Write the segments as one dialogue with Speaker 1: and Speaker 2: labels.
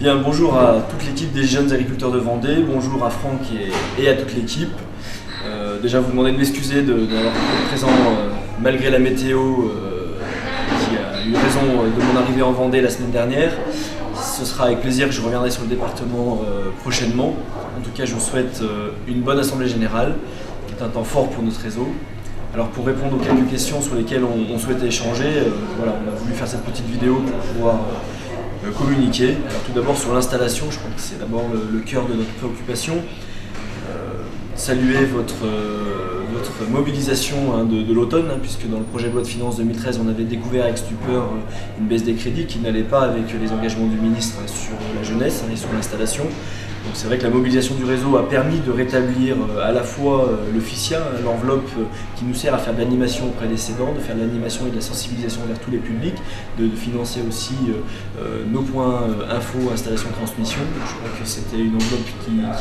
Speaker 1: Bien, bonjour à toute l'équipe des jeunes agriculteurs de Vendée, bonjour à Franck et à toute l'équipe. Déjà vous demander de m'excuser d'avoir été présent malgré la météo qui a eu raison de mon arrivée en Vendée la semaine dernière. Ce sera avec plaisir que je reviendrai sur le département prochainement. En tout cas, je vous souhaite une bonne assemblée générale, qui est un temps fort pour notre réseau. Alors pour répondre aux quelques questions sur lesquelles on souhaitait échanger, voilà, on a voulu faire cette petite vidéo pour pouvoir communiquer. Alors tout d'abord sur l'installation, je crois que c'est d'abord le cœur de notre préoccupation. Saluer votre mobilisation de l'automne, puisque dans le projet de loi de finances 2013, on avait découvert avec stupeur une baisse des crédits qui n'allait pas avec les engagements du ministre sur la jeunesse et sur l'installation. Donc c'est vrai que la mobilisation du réseau a permis de rétablir à la fois le FICIA, l'enveloppe qui nous sert à faire de l'animation auprès des cédants, de faire de l'animation et de la sensibilisation vers tous les publics, de financer aussi nos points info, installation, transmission. Je crois que c'était une enveloppe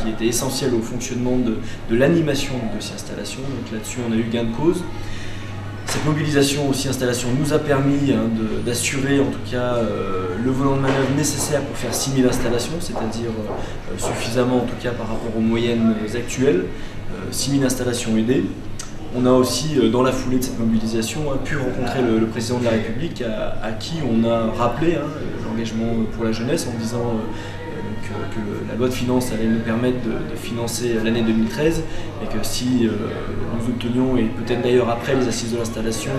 Speaker 1: qui était essentielle au fonctionnement de l'animation du dossier installation. Donc là-dessus on a eu gain de cause. Cette mobilisation aussi installation nous a permis d'assurer en tout cas le volant de manœuvre nécessaire pour faire 6000 installations, c'est-à-dire suffisamment en tout cas par rapport aux moyennes actuelles, 6000 installations aidées. On a aussi dans la foulée de cette mobilisation pu rencontrer le président de la République à qui on a rappelé l'engagement pour la jeunesse en disant que la loi de finances allait nous permettre de financer l'année 2013 et que si nous obtenions, et peut-être d'ailleurs après les assises de l'installation,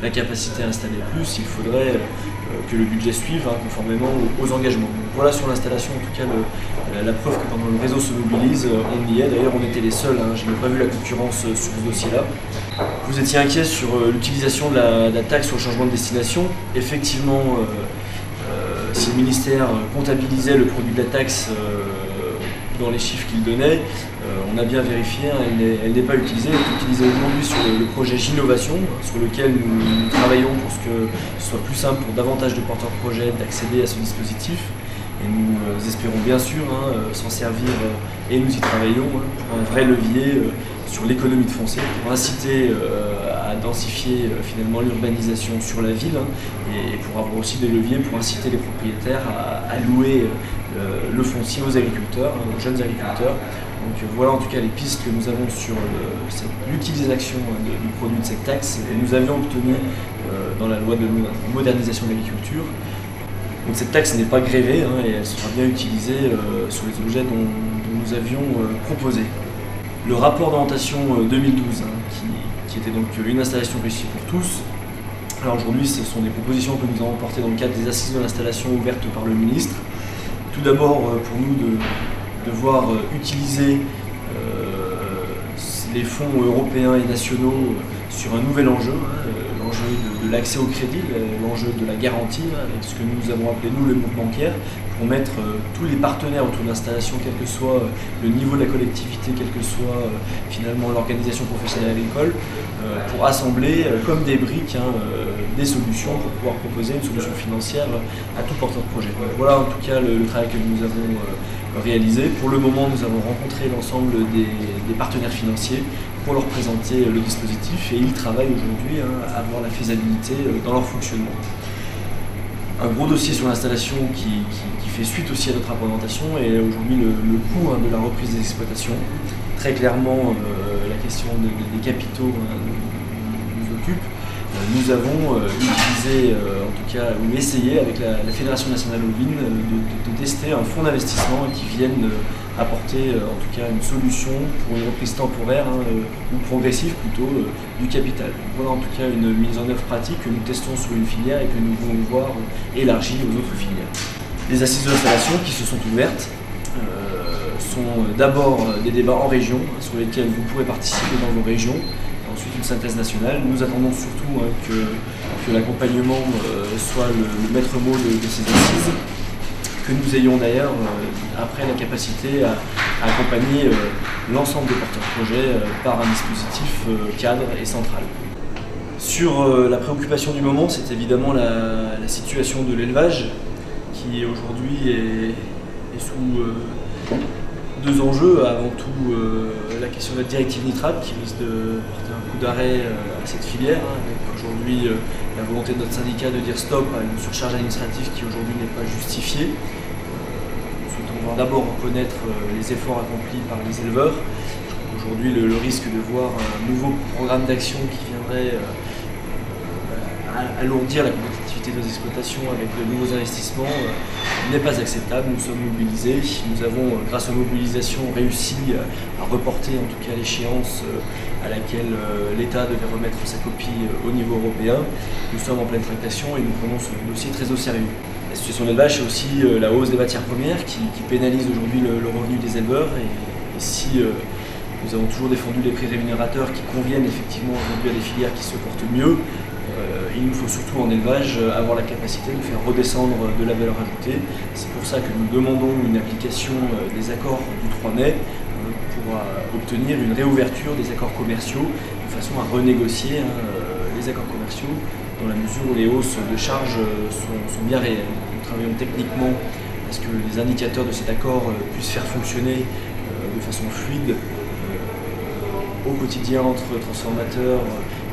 Speaker 1: la capacité à installer plus, il faudrait que le budget suive conformément aux engagements. Donc voilà sur l'installation en tout cas la preuve que pendant le réseau se mobilise, on y est. D'ailleurs on était les seuls, je n'ai pas vu la concurrence sur ce dossier-là. Vous étiez inquiet sur l'utilisation de la taxe sur le changement de destination. Effectivement, si le ministère comptabilisait le produit de la taxe dans les chiffres qu'il donnait, on a bien vérifié, elle n'est pas utilisée. Elle est utilisée aujourd'hui sur le projet Ginnovation, sur lequel nous travaillons pour que ce soit plus simple pour davantage de porteurs de projets d'accéder à ce dispositif. Et nous espérons bien sûr s'en servir, et nous y travaillons, pour un vrai levier sur l'économie de foncier, pour inciter à densifier finalement l'urbanisation sur la ville, et pour avoir aussi des leviers pour inciter les propriétaires à louer le foncier aux agriculteurs, aux jeunes agriculteurs. Donc voilà en tout cas les pistes que nous avons sur l'utilisation du produit de cette taxe, et nous avions obtenu dans la loi de modernisation de l'agriculture. Donc cette taxe n'est pas grévée et elle sera bien utilisée sur les objets dont nous avions proposé. Le rapport d'orientation 2012, qui était donc une installation réussie pour tous. Alors aujourd'hui, ce sont des propositions que nous avons portées dans le cadre des assises de l'installation ouvertes par le ministre. Tout d'abord, pour nous de voir utiliser les fonds européens et nationaux sur un nouvel enjeu, l'enjeu de l'accès au crédit, l'enjeu de la garantie, avec ce que nous avons appelé nous le groupe bancaire, pour mettre tous les partenaires autour de l'installation, quel que soit le niveau de la collectivité, quelle que soit finalement l'organisation professionnelle agricole, pour assembler comme des briques des solutions pour pouvoir proposer une solution financière à tout porteur de projet. Donc voilà en tout cas le travail que nous avons réalisé. Pour le moment, nous avons rencontré l'ensemble des partenaires financiers pour leur présenter le dispositif, et ils travaillent aujourd'hui à voir la faisabilité dans leur fonctionnement. Un gros dossier sur l'installation qui fait suite aussi à notre rapport d'orientation est aujourd'hui le coût de la reprise des exploitations. Très clairement, la question des capitaux nous occupe. Nous avons utilisé, en tout cas, ou essayé avec la Fédération nationale ovine de tester un fonds d'investissement qui vienne apporter en tout cas une solution pour une reprise temporaire ou progressive plutôt du capital. Donc voilà en tout cas une mise en œuvre pratique que nous testons sur une filière et que nous voulons voir élargie aux autres filières. Les assises de l'installation qui se sont ouvertes sont d'abord des débats en région sur lesquels vous pourrez participer dans vos régions. Ensuite une synthèse nationale. Nous attendons surtout que l'accompagnement soit le maître mot de ces assises, que nous ayons d'ailleurs après la capacité à accompagner l'ensemble des porteurs de projets par un dispositif cadre et central. Sur la préoccupation du moment, c'est évidemment la situation de l'élevage qui aujourd'hui est sous deux enjeux. Avant tout la question de la directive nitrate qui risque de porter un coup d'arrêt à cette filière, avec aujourd'hui la volonté de notre syndicat de dire stop à une surcharge administrative qui aujourd'hui n'est pas justifiée. falloir d'abord reconnaître les efforts accomplis par les éleveurs. Aujourd'hui, le risque de voir un nouveau programme d'action qui viendrait alourdir la compétitivité de nos exploitations avec de nouveaux investissements n'est pas acceptable. Nous sommes mobilisés. Nous avons, grâce aux mobilisations, réussi à reporter en tout cas l'échéance à laquelle l'État devait remettre sa copie au niveau européen. Nous sommes en pleine tractation et nous prenons ce dossier très au sérieux. La situation de l'élevage, c'est aussi la hausse des matières premières qui pénalise aujourd'hui le revenu des éleveurs. Et si nous avons toujours défendu les prix rémunérateurs qui conviennent effectivement aujourd'hui à des filières qui se portent mieux, il nous faut surtout en élevage avoir la capacité de faire redescendre de la valeur ajoutée. C'est pour ça que nous demandons une application des accords du 3 mai pour obtenir une réouverture des accords commerciaux de façon à renégocier les accords commerciaux dans la mesure où les hausses de charges sont bien réelles. Nous travaillons techniquement à ce que les indicateurs de cet accord puissent faire fonctionner de façon fluide au quotidien entre transformateurs,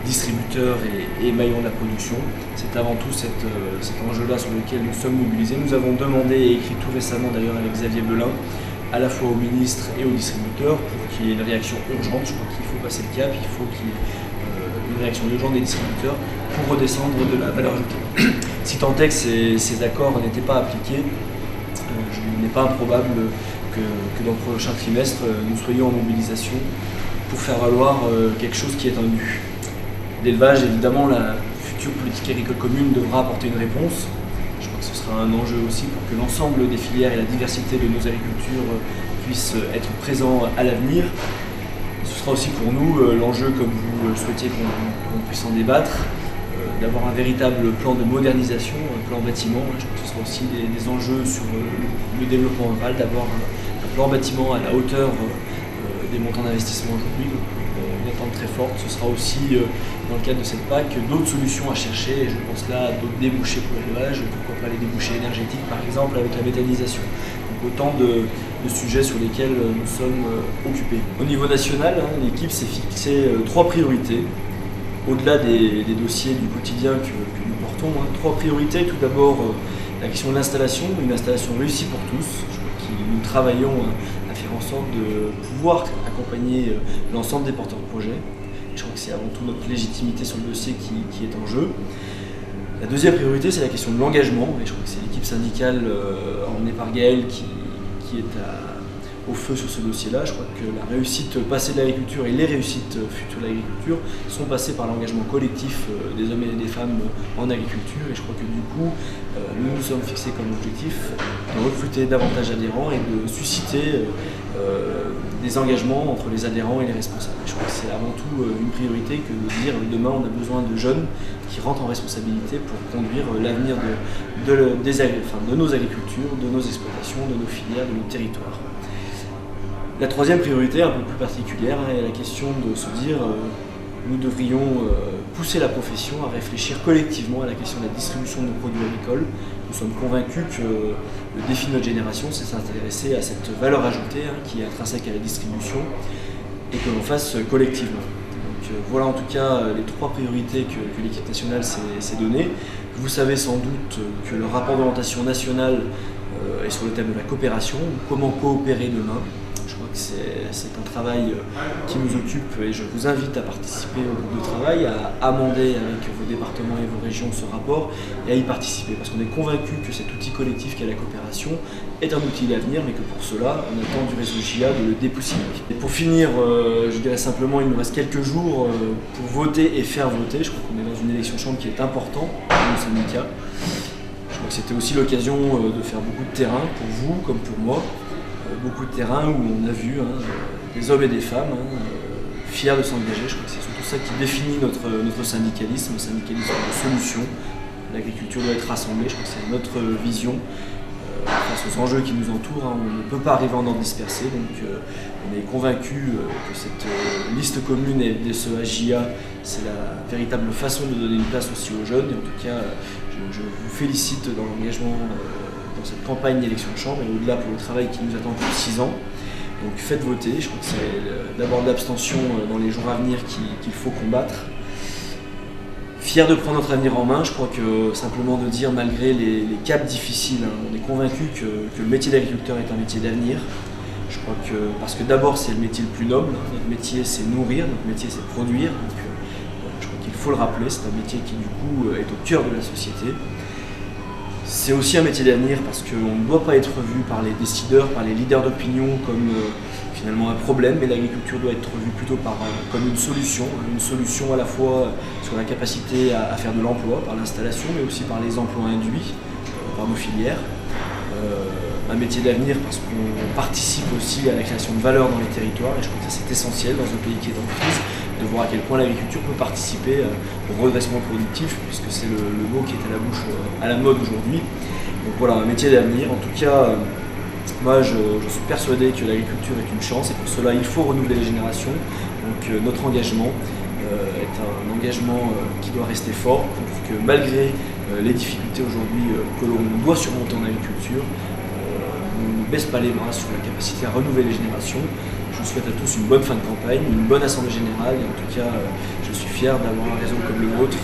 Speaker 1: distributeurs et maillons de la production. C'est avant tout cet enjeu-là sur lequel nous sommes mobilisés. Nous avons demandé et écrit tout récemment d'ailleurs avec Xavier Belin, à la fois au ministre et aux distributeurs, pour qu'il y ait une réaction urgente. Je crois qu'il faut passer le cap, il faut qu'il y ait une réaction urgente des distributeurs pour redescendre de la valeur ajoutée. Si tant est que ces accords n'étaient pas appliqués, il n'est pas improbable que dans le prochain trimestre, nous soyons en mobilisation pour faire valoir quelque chose qui est tendu. L'élevage, évidemment, la future politique agricole commune devra apporter une réponse. Je crois que ce sera un enjeu aussi pour que l'ensemble des filières et la diversité de nos agricultures puissent être présents à l'avenir. Ce sera aussi pour nous l'enjeu, comme vous souhaitiez qu'on puisse en débattre, d'avoir un véritable plan de modernisation, un plan bâtiment. Je crois que ce sera aussi des enjeux sur le développement rural, d'avoir un plan bâtiment à la hauteur des montants d'investissement aujourd'hui. Une attente très forte. Ce sera aussi, dans le cadre de cette PAC, d'autres solutions à chercher, et je pense là à d'autres débouchés pour l'élevage, pourquoi pas les débouchés énergétiques par exemple avec la méthanisation. Donc autant de sujets sur lesquels nous sommes occupés. Au niveau national, l'équipe s'est fixé 3 priorités, au-delà des dossiers du quotidien que nous portons. 3 priorités. Tout d'abord, la question de l'installation, une installation réussie pour tous. Je crois que nous travaillons à faire en sorte de pouvoir accompagner l'ensemble des porteurs de projets. Je crois que c'est avant tout notre légitimité sur le dossier qui est en jeu. La deuxième priorité, c'est la question de l'engagement. Et je crois que c'est l'équipe syndicale emmenée par Gaël qui est au feu sur ce dossier-là. Je crois que la réussite passée de l'agriculture et les réussites futures de l'agriculture sont passées par l'engagement collectif des hommes et des femmes en agriculture. Et je crois que du coup, nous nous sommes fixés comme objectif de recruter davantage d'adhérents et de susciter des engagements entre les adhérents et les responsables. Je crois que c'est avant tout une priorité que de dire demain on a besoin de jeunes qui rentrent en responsabilité pour conduire l'avenir de nos agricultures, de nos exploitations, de nos filières, de nos territoires. La troisième priorité, un peu plus particulière, est la question de se dire nous devrions pousser la profession à réfléchir collectivement à la question de la distribution de nos produits agricoles. Nous sommes convaincus que le défi de notre génération, c'est s'intéresser à cette valeur ajoutée qui est intrinsèque à la distribution et que l'on fasse collectivement. Donc voilà en tout cas les 3 priorités que l'équipe nationale s'est donnée. Vous savez sans doute que le rapport d'orientation nationale est sur le thème de la coopération, comment coopérer demain. Je crois que c'est un travail qui nous occupe et je vous invite à participer au groupe de travail, à amender avec vos départements et vos régions ce rapport et à y participer parce qu'on est convaincu que cet outil collectif qu'est la coopération est un outil d'avenir mais que pour cela on attend du réseau JA de le dépoussiérer. Et pour finir, je dirais simplement il nous reste quelques jours pour voter et faire voter. Je crois qu'on est dans une élection chambre qui est importante pour nos syndicats. Je crois que c'était aussi l'occasion de faire beaucoup de terrain pour vous comme pour moi. Beaucoup de terrain où on a vu des hommes et des femmes fiers de s'engager. Je crois que c'est surtout ça qui définit notre syndicalisme, le syndicalisme de solution. L'agriculture doit être rassemblée, je crois que c'est notre vision face aux enjeux qui nous entourent. On ne peut pas arriver à en disperser, donc on est convaincu que cette liste commune et des SEA, c'est la véritable façon de donner une place aussi aux jeunes. Et en tout cas, je vous félicite dans l'engagement dans cette campagne d'élection de chambre et au-delà pour le travail qui nous attend depuis 6 ans. Donc faites voter, je crois que c'est d'abord l'abstention dans les jours à venir qu'il faut combattre. fiers de prendre notre avenir en main. Je crois que simplement de dire, malgré les caps difficiles, on est convaincu que le métier d'agriculteur est un métier d'avenir. Je crois que, parce que d'abord c'est le métier le plus noble, notre métier c'est nourrir, notre métier c'est produire. Donc, je crois qu'il faut le rappeler, c'est un métier qui du coup est au cœur de la société. C'est aussi un métier d'avenir parce qu'on ne doit pas être vu par les décideurs, par les leaders d'opinion comme finalement un problème, mais l'agriculture doit être vue plutôt comme une solution à la fois sur la capacité à faire de l'emploi par l'installation, mais aussi par les emplois induits par nos filières. Un métier d'avenir parce qu'on participe aussi à la création de valeur dans les territoires, et je crois que ça c'est essentiel dans un pays qui est en crise, de voir à quel point l'agriculture peut participer au redressement productif, puisque c'est le mot qui est à la mode aujourd'hui. Donc voilà, un métier d'avenir. En tout cas, moi je suis persuadé que l'agriculture est une chance, et pour cela il faut renouveler les générations. Donc notre engagement est un engagement qui doit rester fort, pour que malgré les difficultés aujourd'hui que l'on doit surmonter en agriculture, on ne baisse pas les bras sur la capacité à renouveler les générations. Je vous souhaite à tous une bonne fin de campagne, une bonne assemblée générale, et en tout cas, je suis fier d'avoir un réseau comme le vôtre